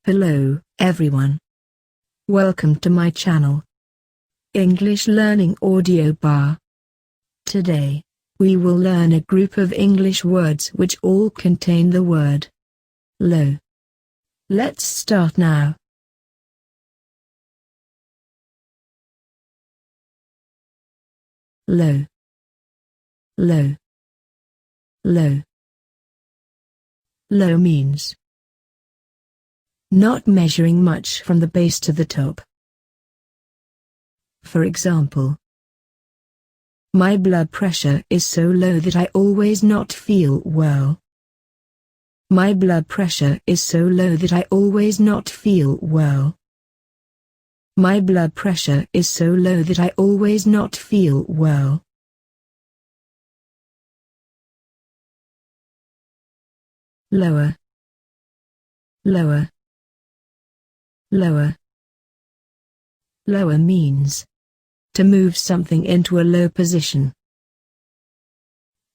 Hello, everyone. Welcome to my channel, English Learning Audio Bar. Today, we will learn a group of English words which all contain the word low. Let's start now. Low, low, low. Low means not measuring much from the base to the top. For example, my blood pressure is so low that I always not feel well. My blood pressure is so low that I always not feel well. My blood pressure is so low that I always not feel well. Lower, lower, lower. Lower means to move something into a low position.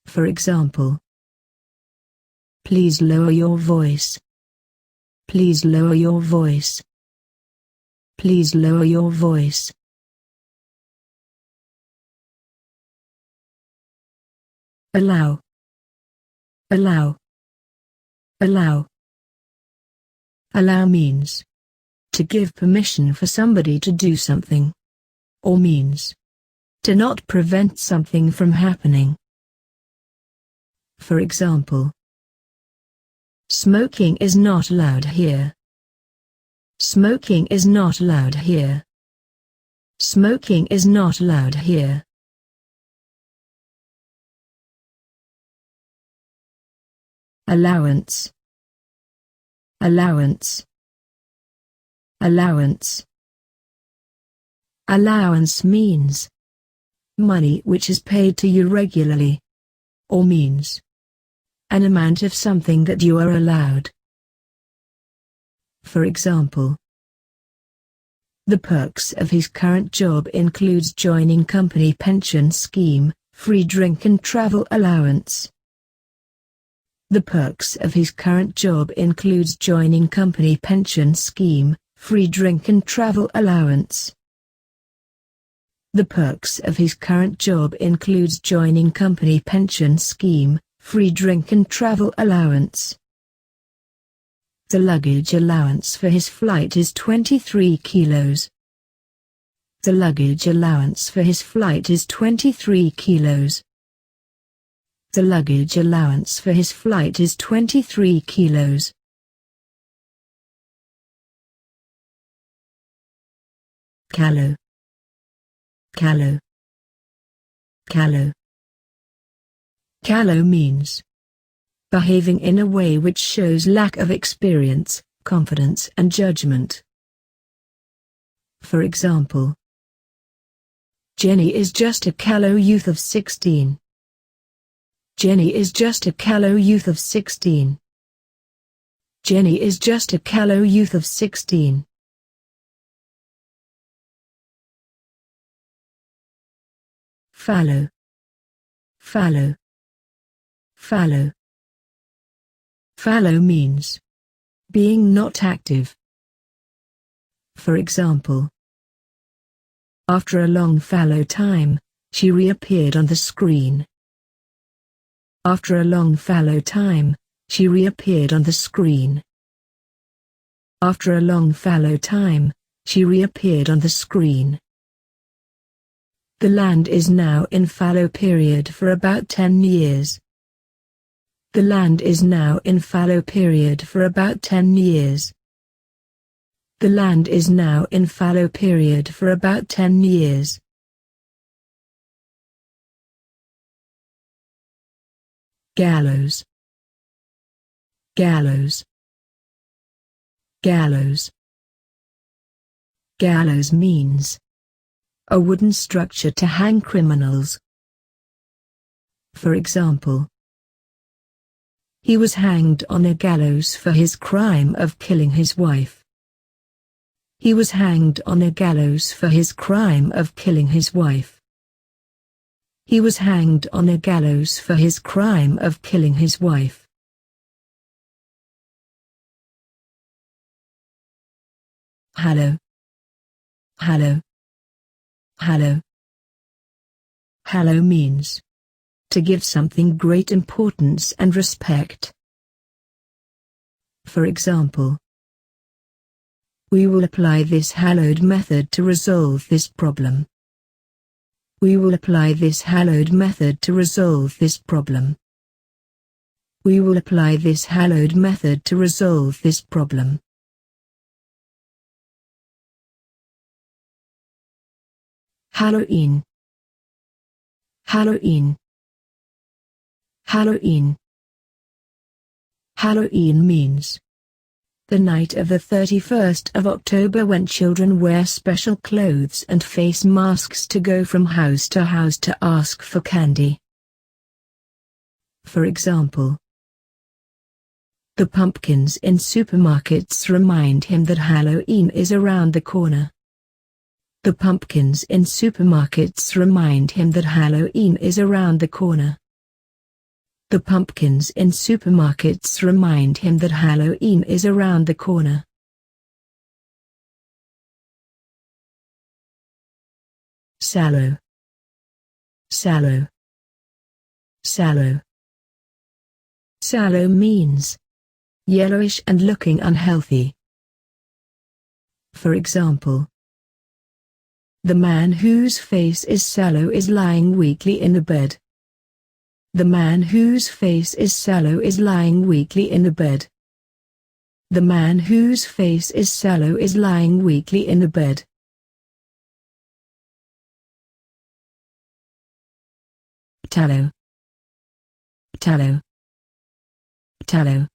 For example, please lower your voice. Please lower your voice. Please lower your voice. Allow, allow, allow. Allow means to give permission for somebody to do something, or means to not prevent something from happening. For example, smoking is not allowed here. Smoking is not allowed here. Smoking is not allowed here. Allowance, allowance, allowance. Allowance means money which is paid to you regularly, or means an amount of something that you are allowed. For example, the perks of his current job includes joining company pension scheme, free drink and travel allowance. The perks of his current job includes joining company pension scheme, free drink and travel allowance. The perks of his current job includes joining company pension scheme, free drink and travel allowance. The luggage allowance for his flight is 23 kilos. The luggage allowance for his flight is 23 kilos. The luggage allowance for his flight is 23 kilos. Callow, callow, callow. Callow means behaving in a way which shows lack of experience, confidence and judgment. For example, Jenny is just a callow youth of 16. Jenny is just a callow youth of 16. Jenny is just a callow youth of 16. Fallow, fallow, fallow. Fallow means being not active. For example, after a long fallow time, she reappeared on the screen. After a long fallow time, she reappeared on the screen. After a long fallow time, she reappeared on the screen. The land is now in fallow period for about 10 years. The land is now in fallow period for about 10 years. The land is now in fallow period for about 10 years. Gallows, gallows, gallows. Gallows means a wooden structure to hang criminals. For example, he was hanged on a gallows for his crime of killing his wife. He was hanged on a gallows for his crime of killing his wife. He was hanged on a gallows for his crime of killing his wife. Hallow. Hallow. Hallow. Hallow means to give something great importance and respect. For example, we will apply this hallowed method to resolve this problem. We will apply this hallowed method to resolve this problem. We will apply this hallowed method to resolve this problem. Halloween. Halloween. Halloween. Halloween means the night of the 31st of October, when children wear special clothes and face masks to go from house to ask for candy. For example, the pumpkins in supermarkets remind him that Halloween is around the corner. The pumpkins in supermarkets remind him that Halloween is around the corner. The pumpkins in supermarkets remind him that Halloween is around the corner. Sallow. Sallow. Sallow. Sallow means yellowish and looking unhealthy. For example, the man whose face is sallow is lying weakly in the bed. The man whose face is sallow is lying weakly in the bed. The man whose face is sallow is lying weakly in the bed. Tallow. Tallow. Tallow.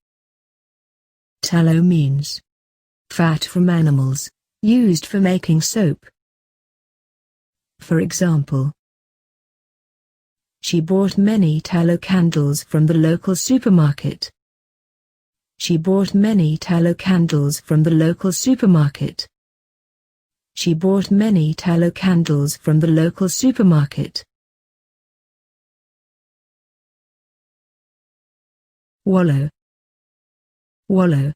Tallow means fat from animals, used for making soap. For example, she bought many tallow candles from the local supermarket. She bought many tallow candles from the local supermarket. She bought many tallow candles from the local supermarket. Wallow. Wallow.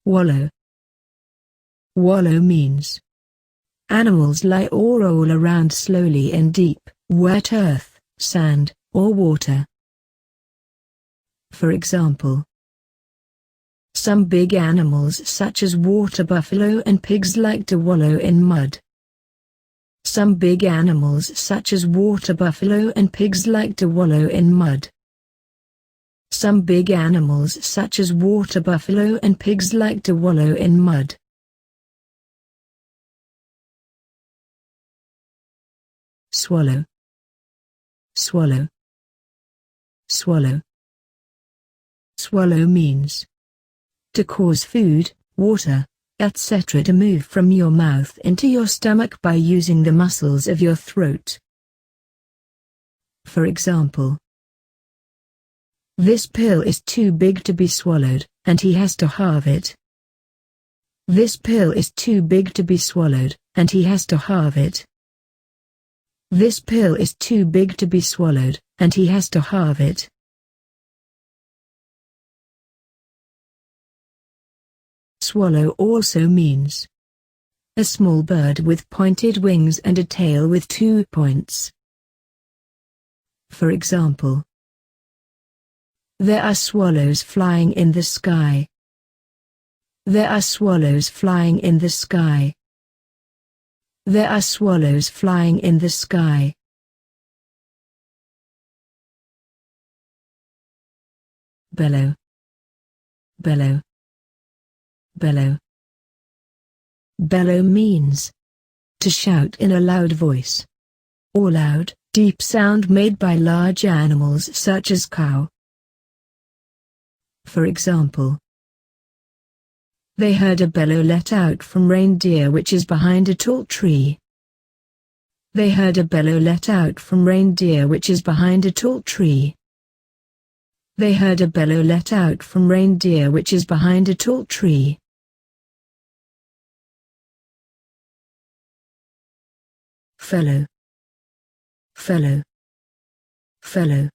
Wallow. Wallow means animals lie or roll around slowly in deep, wet earth, sand, or water. For example, some big animals such as water buffalo and pigs like to wallow in mud. Some big animals such as water buffalo and pigs like to wallow in mud. Some big animals such as water buffalo and pigs like to wallow in mud. Swallow. Swallow. Swallow. Swallow means to cause food, water, etc. to move from your mouth into your stomach by using the muscles of your throat. For example, this pill is too big to be swallowed, and he has to halve it. This pill is too big to be swallowed, and he has to halve it. This pill is too big to be swallowed, and he has to halve it. Swallow also means a small bird with pointed wings and a tail with 2 points. For example, there are swallows flying in the sky. There are swallows flying in the sky. There are swallows flying in the sky. Bellow. Bellow. Bellow. Bellow means to shout in a loud voice, or loud, deep sound made by large animals such as cow. For example, they heard a bellow let out from reindeer which is behind a tall tree. They heard a bellow let out from reindeer which is behind a tall tree. They heard a bellow let out from reindeer which is behind a tall tree. Fellow. Fellow. Fellow.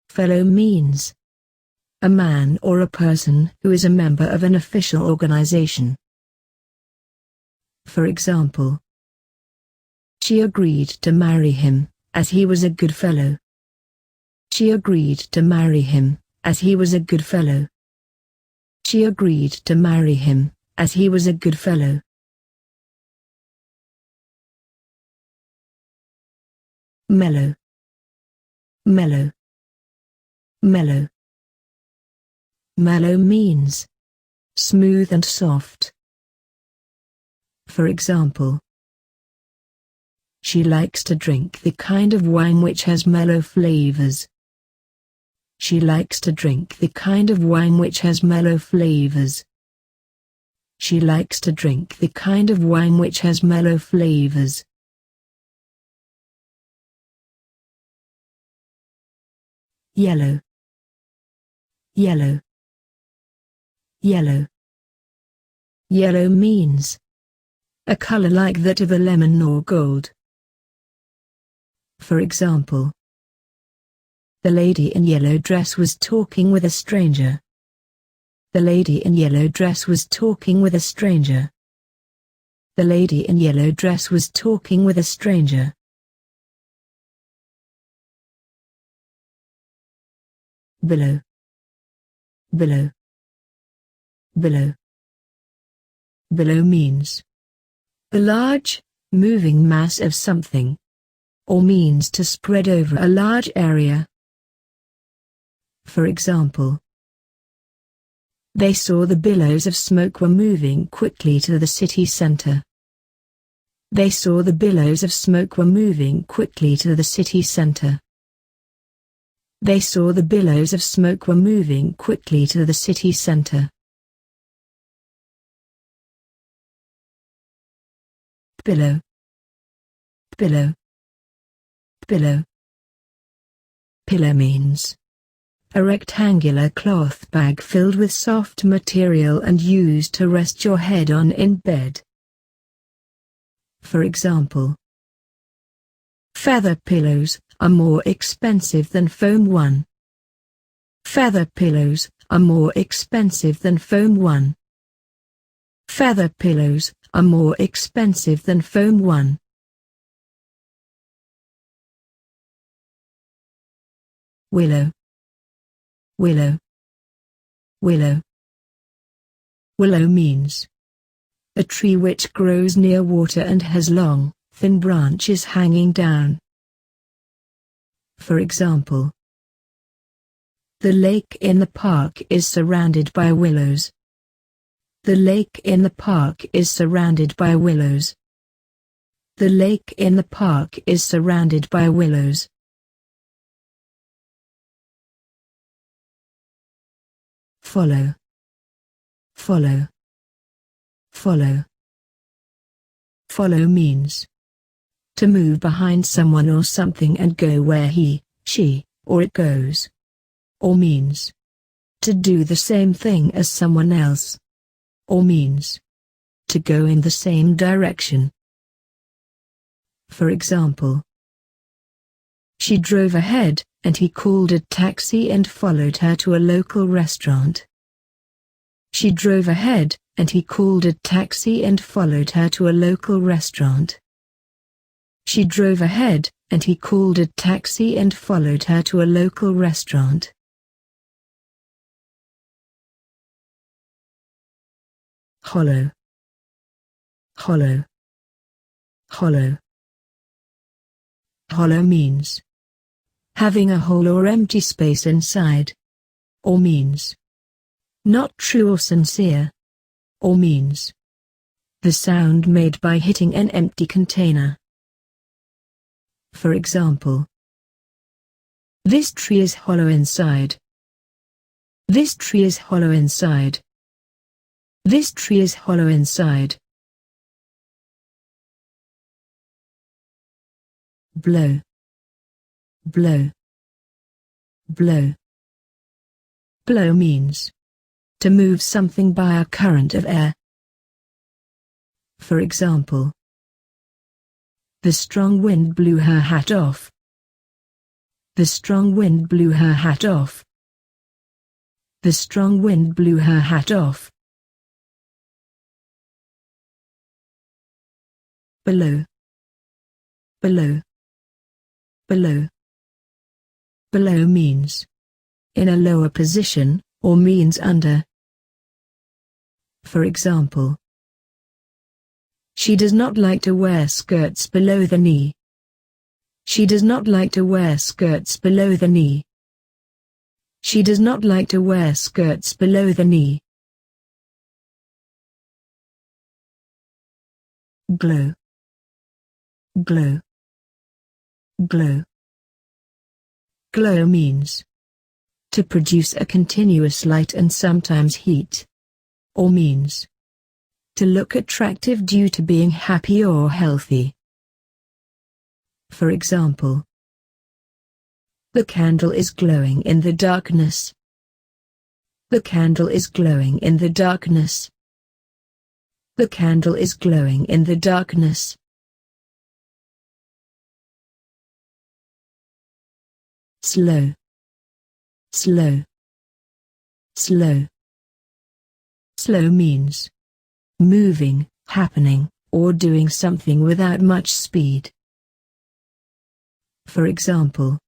Fellow means a man or a person who is a member of an official organization. For example, she agreed to marry him, as he was a good fellow. She agreed to marry him, as he was a good fellow. She agreed to marry him, as he was a good fellow. Mellow. Mellow. Mellow. Mellow means smooth and soft. For example, she likes to drink the kind of wine which has mellow flavors. She likes to drink the kind of wine which has mellow flavors. She likes to drink the kind of wine which has mellow flavors. Yellow. Yellow. Yellow. Yellow means a color like that of a lemon or gold. For example, the lady in yellow dress was talking with a stranger. The lady in yellow dress was talking with a stranger. The lady in yellow dress was talking with a stranger. Billow. Billow. Billow. Billow means a large, moving mass of something, or means to spread over a large area. For example, they saw the billows of smoke were moving quickly to the city center. They saw the billows of smoke were moving quickly to the city center. They saw the billows of smoke were moving quickly to the city center. Billow. Billow. Billow. Pillow means a rectangular cloth bag filled with soft material and used to rest your head on in bed. For example, feather pillows are more expensive than foam one. Feather pillows are more expensive than foam one. Feather pillows are more expensive than foam one. Willow. Willow. Willow. Willow means a tree which grows near water and has long, thin branches hanging down. For example, the lake in the park is surrounded by willows. The lake in the park is surrounded by willows. The lake in the park is surrounded by willows. Follow. Follow. Follow. Follow means to move behind someone or something and go where he, she, or it goes. Or means to do the same thing as someone else. Or means to go in the same direction. For example, she drove ahead, and he called a taxi and followed her to a local restaurant. She drove ahead, and he called a taxi and followed her to a local restaurant. She drove ahead, and he called a taxi and followed her to a local restaurant. Hollow. Hollow. Hollow. Hollow means having a hole or empty space inside. Or means not true or sincere. Or means the sound made by hitting an empty container. For example, this tree is hollow inside. This tree is hollow inside. This tree is hollow inside. Blow. Blow. Blow. Blow means to move something by a current of air. For example, the strong wind blew her hat off. The strong wind blew her hat off. The strong wind blew her hat off. below, below, below. Below means in a lower position, or means under. For example, she does not like to wear skirts below the knee. She does not like to wear skirts below the knee. She does not like to wear skirts below the knee. Glow, glow, glow. Glow means to produce a continuous light and sometimes heat, or means to look attractive due to being happy or healthy. For example, the candle is glowing in the darkness. The candle is glowing in the darkness. The candle is glowing in the darkness. Slow, slow, slow. Slow means moving, happening, or doing something without much speed. For example,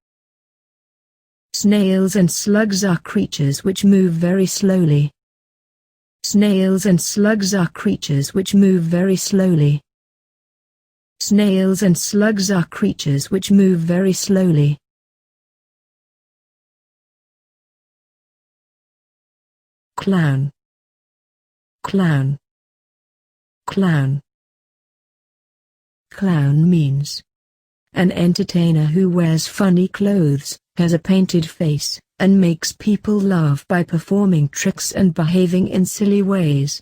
snails and slugs are creatures which move very slowly. Snails and slugs are creatures which move very slowly. Snails and slugs are creatures which move very slowly. Clown, clown, clown. Clown means an entertainer who wears funny clothes, has a painted face, and makes people laugh by performing tricks and behaving in silly ways.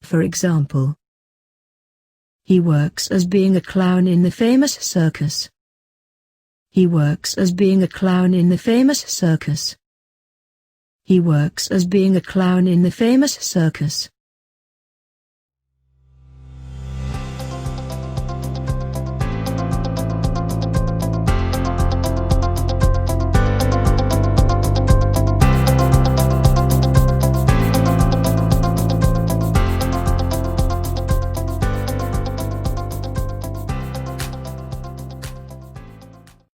For example, he works as being a clown in the famous circus. He works as being a clown in the famous circus. He works as being a clown in the famous circus.